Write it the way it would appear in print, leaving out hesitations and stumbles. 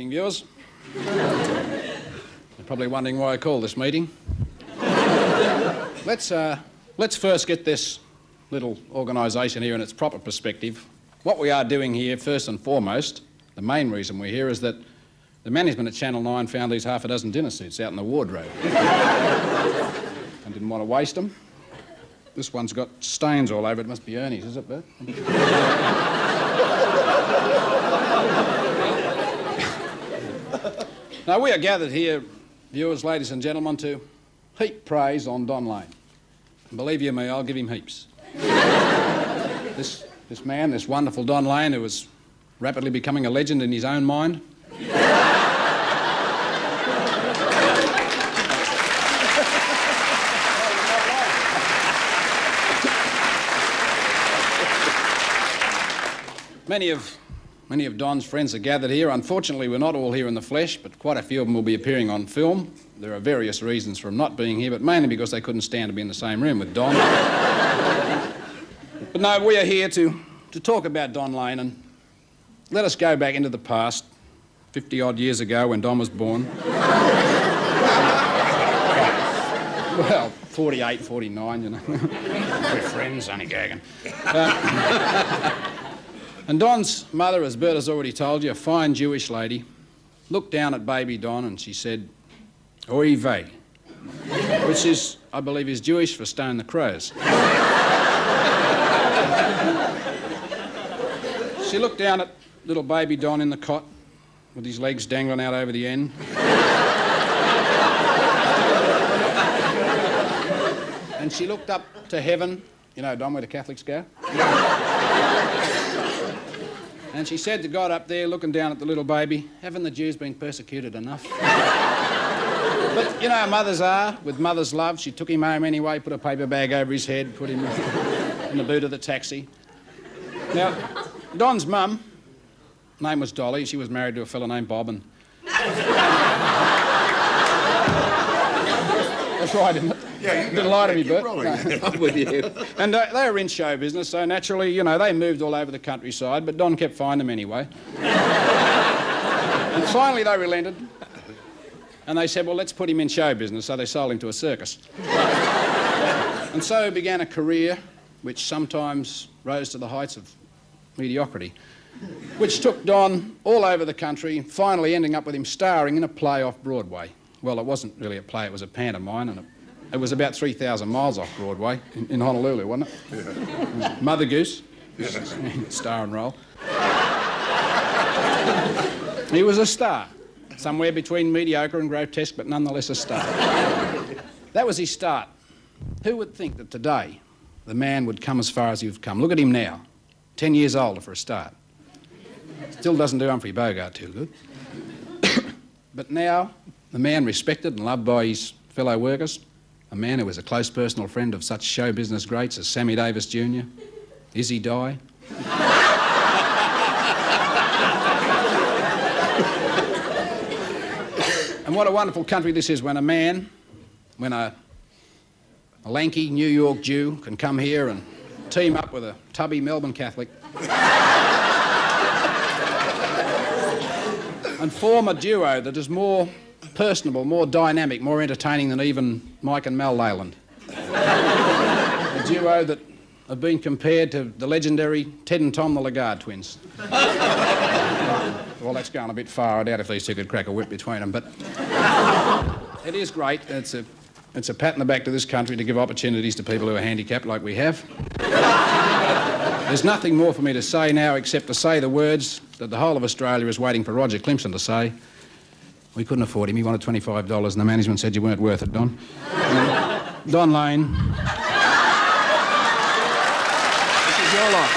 Evening, viewers. You're probably wondering why I called this meeting. Let's first get this little organisation here in its proper perspective. What we are doing here, first and foremost, the main reason we're here is that the management at Channel 9 found these half a dozen dinner suits out in the wardrobe and didn't want to waste them. This one's got stains all over it. It must be Ernie's, is it, Bert? Now, we are gathered here, viewers, ladies and gentlemen, to heap praise on Don Lane. And believe you me, I'll give him heaps. This man, this wonderful Don Lane, who is rapidly becoming a legend in his own mind. Many of Don's friends are gathered here. Unfortunately, we're not all here in the flesh, but quite a few of them will be appearing on film. There are various reasons for them not being here, but mainly because they couldn't stand to be in the same room with Don. But no, we are here to talk about Don Lane, and let us go back into the past, 50-odd years ago when Don was born. Well, 48, 49, you know. We're friends, only gagging. And Don's mother, as Bert has already told you, a fine Jewish lady, looked down at baby Don and she said, "Oy vey," which is, I believe, is Jewish for stone the crows. She looked down at little baby Don in the cot with his legs dangling out over the end. And she looked up to heaven. You know, Don, where the Catholics go? And she said to God up there, looking down at the little baby, "Haven't the Jews been persecuted enough?" But, you know how mothers are. With mother's love, she took him home anyway, put a paper bag over his head, put him in the boot of the taxi. Now, Don's mum, name was Dolly. She was married to a fellow named Bob, and... That's right, isn't it? Yeah, you didn't lie to me, Bert. No. I'm with you. And they were in show business, so naturally, you know, they moved all over the countryside, but Don kept finding them anyway. And finally they relented, and they said, well, let's put him in show business, so they sold him to a circus. And so began a career which sometimes rose to the heights of mediocrity, which took Don all over the country, finally ending up with him starring in a play off Broadway. Well, it wasn't really a play, it was a pantomime, and it was about 3,000 miles off Broadway, in Honolulu, wasn't it? Yeah. Mother Goose, star and role. He was a star, somewhere between mediocre and grotesque, but nonetheless a star. That was his start. Who would think that today the man would come as far as you've come? Look at him now, 10 years older for a start. Still doesn't do Humphrey Bogart too good. But now, the man respected and loved by his fellow workers, a man who was a close personal friend of such show business greats as Sammy Davis Jr., Izzy Dye. And what a wonderful country this is when a lanky New York Jew can come here and team up with a tubby Melbourne Catholic and form a duo that is more personable, more dynamic, more entertaining than even Mike and Mel Leyland. A duo that have been compared to the legendary Ted and Tom the Lagarde twins. Well, that's going a bit far. I doubt if these two could crack a whip between them, but it is great. It's a pat on the back to this country to give opportunities to people who are handicapped like we have. There's nothing more for me to say now except to say the words that the whole of Australia is waiting for Roger Clemson to say. We couldn't afford him. He wanted $25 and the management said you weren't worth it, Don. Don Lane. This is your life.